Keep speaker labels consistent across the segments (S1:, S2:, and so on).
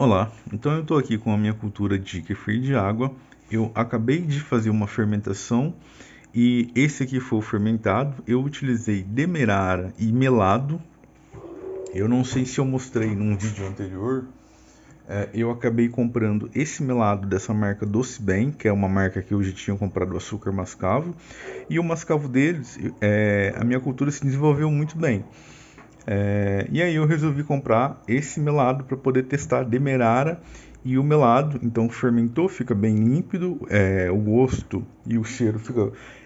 S1: Olá, então eu estou aqui com a minha cultura de kefir de água. Eu acabei de fazer uma fermentação e esse aqui foi o fermentado. Eu utilizei demerara e melado. Eu não sei se eu mostrei num vídeo anterior. Eu acabei comprando esse melado dessa marca Doce Bem, que é uma marca que eu já tinha comprado açúcar mascavo. E o mascavo deles, a minha cultura se desenvolveu muito bem. E aí eu resolvi comprar esse melado para poder testar a demerara e o melado. Então fermentou, fica bem límpido, o gosto e o cheiro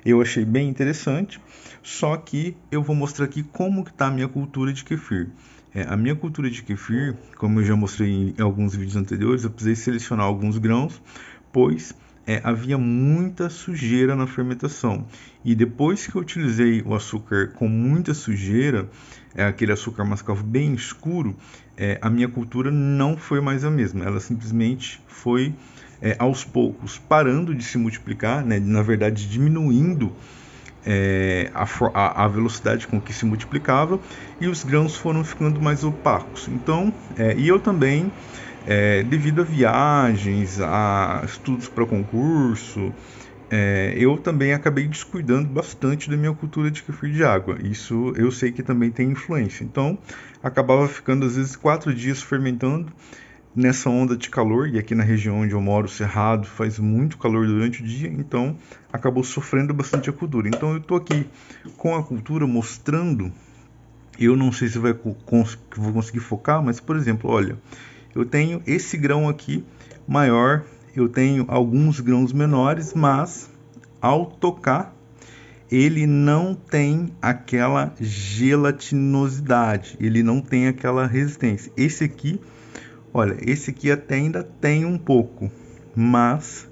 S1: eu achei bem interessante. Só que eu vou mostrar aqui como que está a minha cultura de kefir. A minha cultura de kefir, como eu já mostrei em alguns vídeos anteriores, eu precisei selecionar alguns grãos, pois havia muita sujeira na fermentação. E depois que eu utilizei o açúcar com muita sujeira, aquele açúcar mascavo bem escuro, a minha cultura não foi mais a mesma. Ela simplesmente foi, aos poucos, parando de se multiplicar, né? Na verdade, diminuindo a velocidade com que se multiplicava, e os grãos foram ficando mais opacos. Então, e eu também, devido a viagens, a estudos para concurso, eu também acabei descuidando bastante da minha cultura de kefir de água. Isso eu sei que também tem influência. Então, acabava ficando às vezes 4 dias fermentando nessa onda de calor. E aqui na região onde eu moro, Cerrado, faz muito calor durante o dia. Então, acabou sofrendo bastante a cultura. Então, eu estou aqui com a cultura mostrando. Eu não sei se vou conseguir focar, mas, por exemplo, olha, eu tenho esse grão aqui maior, eu tenho alguns grãos menores, mas ao tocar ele não tem aquela gelatinosidade, ele não tem aquela resistência. Esse aqui, olha, esse aqui até ainda tem um pouco, mas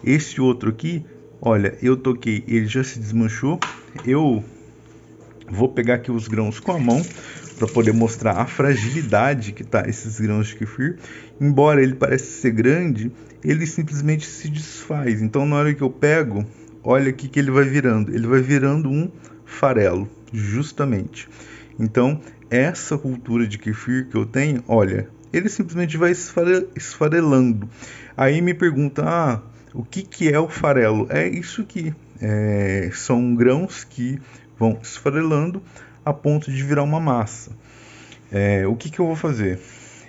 S1: esse outro aqui, olha, eu toquei, ele já se desmanchou. Eu vou pegar aqui os grãos com a mão para poder mostrar a fragilidade que tá esses grãos de kefir. Embora ele pareça ser grande, ele simplesmente se desfaz. Então na hora que eu pego, olha aqui que ele vai virando. Ele vai virando um farelo, justamente. Então essa cultura de kefir que eu tenho, olha, ele simplesmente vai esfarelando. Aí me pergunta, o que é o farelo? É isso aqui. São grãos que vão esfarelando a ponto de virar uma massa. O que eu vou fazer?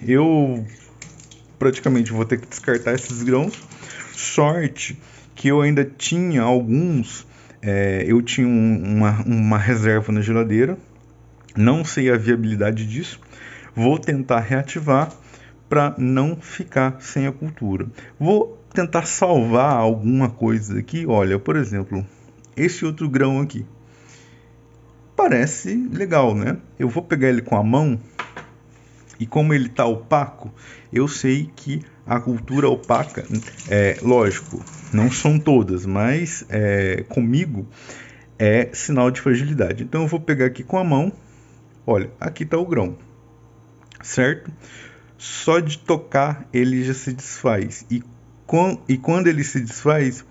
S1: Eu praticamente vou ter que descartar esses grãos. Sorte que eu ainda tinha alguns, eu tinha uma reserva na geladeira. Não sei a viabilidade disso. Vou tentar reativar para não ficar sem a cultura. Vou tentar salvar alguma coisa aqui. Olha, por exemplo, esse outro grão aqui. Parece legal, né? Eu vou pegar ele com a mão e como ele está opaco, eu sei que a cultura opaca, lógico, não são todas, mas comigo é sinal de fragilidade. Então eu vou pegar aqui com a mão, olha, aqui está o grão, certo? Só de tocar ele já se desfaz. E quando ele se desfaz,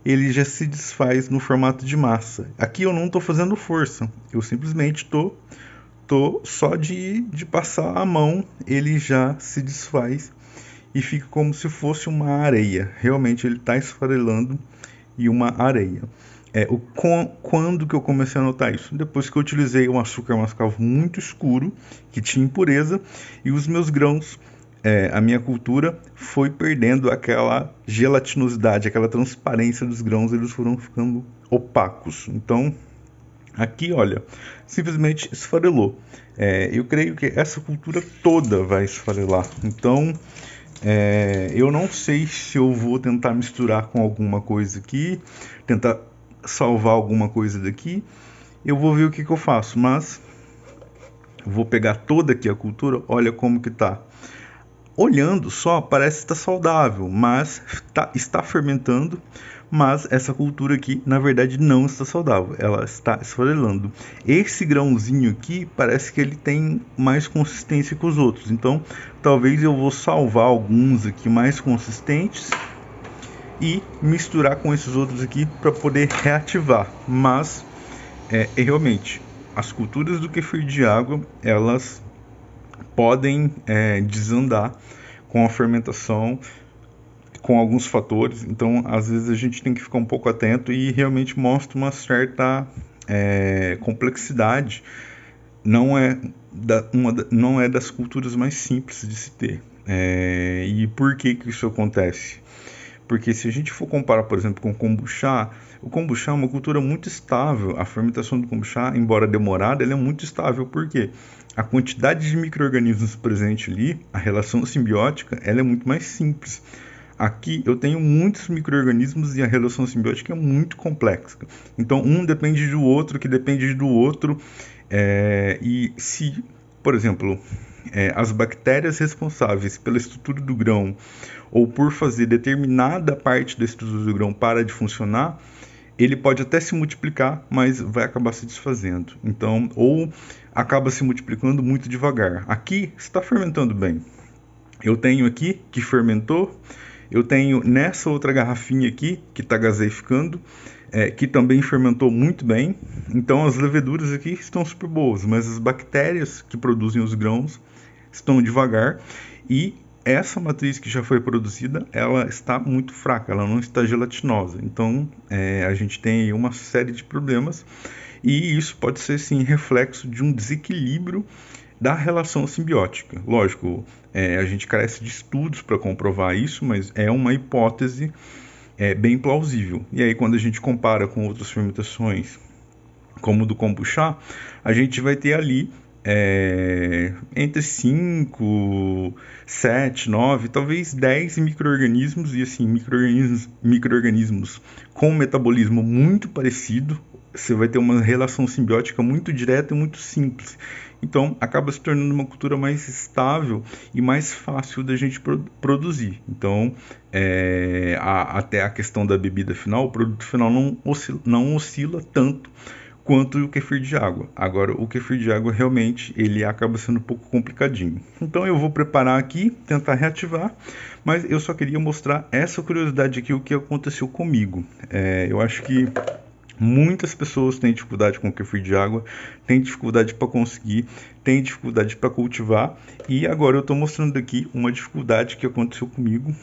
S1: ele já se desfaz no formato de massa. Aqui eu não estou fazendo força, eu simplesmente tô só de passar a mão, ele já se desfaz e fica como se fosse uma areia. Realmente ele está esfarelando e uma areia. Quando que eu comecei a notar isso? Depois que eu utilizei um açúcar mascavo muito escuro, que tinha impureza, e os meus grãos, a minha cultura foi perdendo aquela gelatinosidade, aquela transparência dos grãos, eles foram ficando opacos. Então, aqui, olha, simplesmente esfarelou. Eu creio que essa cultura toda vai esfarelar. Então, eu não sei se eu vou tentar misturar com alguma coisa aqui, tentar salvar alguma coisa daqui. Eu vou ver o que eu faço, mas vou pegar toda aqui a cultura, olha como que tá. Olhando só, parece estar saudável, mas está fermentando, mas essa cultura aqui, na verdade, não está saudável, ela está esfarelando. Esse grãozinho aqui, parece que ele tem mais consistência que os outros, então talvez eu vou salvar alguns aqui mais consistentes e misturar com esses outros aqui para poder reativar. Mas, realmente, as culturas do kefir de água, elas podem desandar com a fermentação, com alguns fatores. Então, às vezes a gente tem que ficar um pouco atento e realmente mostra uma certa complexidade. Não é das culturas mais simples de se ter. E por que isso acontece? Porque se a gente for comparar, por exemplo, com o kombucha é uma cultura muito estável. A fermentação do kombucha, embora demorada, ela é muito estável. Por quê? A quantidade de micro-organismos presente ali, a relação simbiótica, ela é muito mais simples. Aqui eu tenho muitos micro-organismos e a relação simbiótica é muito complexa. Então, um depende do outro, que depende do outro. E se, por exemplo, as bactérias responsáveis pela estrutura do grão ou por fazer determinada parte da estrutura do grão parar de funcionar, ele pode até se multiplicar, mas vai acabar se desfazendo. Então, ou acaba se multiplicando muito devagar. Aqui está fermentando bem. Eu tenho aqui que fermentou, eu tenho nessa outra garrafinha aqui que está gaseificando, que também fermentou muito bem. Então as leveduras aqui estão super boas, mas as bactérias que produzem os grãos estão devagar, e essa matriz que já foi produzida, ela está muito fraca, ela não está gelatinosa. Então a gente tem aí uma série de problemas, e isso pode ser sim reflexo de um desequilíbrio da relação simbiótica. Lógico, a gente carece de estudos para comprovar isso, mas é uma hipótese bem plausível. E aí, quando a gente compara com outras fermentações, como do kombucha, a gente vai ter ali entre 5, 7, 9, talvez 10 micro-organismos, e assim, micro-organismos com um metabolismo muito parecido. Você vai ter uma relação simbiótica muito direta e muito simples. Então, acaba se tornando uma cultura mais estável e mais fácil da gente produzir. Então, até a questão da bebida final, o produto final não oscila tanto quanto o kefir de água. Agora, o kefir de água realmente ele acaba sendo um pouco complicadinho. Então, eu vou preparar aqui, tentar reativar, mas eu só queria mostrar essa curiosidade aqui, o que aconteceu comigo. Eu acho que muitas pessoas têm dificuldade com o kefir de água, têm dificuldade para conseguir, têm dificuldade para cultivar, e agora eu estou mostrando aqui uma dificuldade que aconteceu comigo.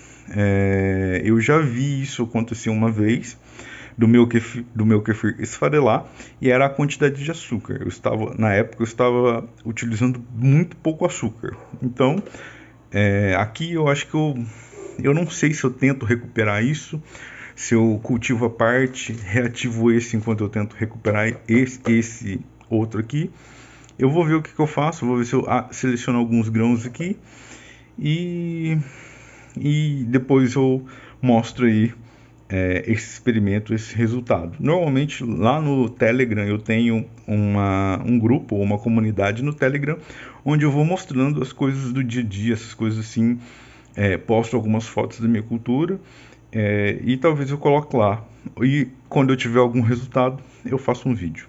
S1: Eu já vi isso acontecer uma vez, do meu kefir esfarelar, e era a quantidade de açúcar. Na época eu estava utilizando muito pouco açúcar. Então, aqui eu acho que eu não sei se eu tento recuperar isso, se eu cultivo a parte, reativo esse enquanto eu tento recuperar esse outro aqui. Eu vou ver o que eu faço, vou ver se eu seleciono alguns grãos aqui e depois eu mostro aí esse experimento, esse resultado. Normalmente lá no Telegram eu tenho um grupo ou uma comunidade no Telegram onde eu vou mostrando as coisas do dia a dia, essas coisas assim, posto algumas fotos da minha cultura. E talvez eu coloque lá. E quando eu tiver algum resultado, eu faço um vídeo.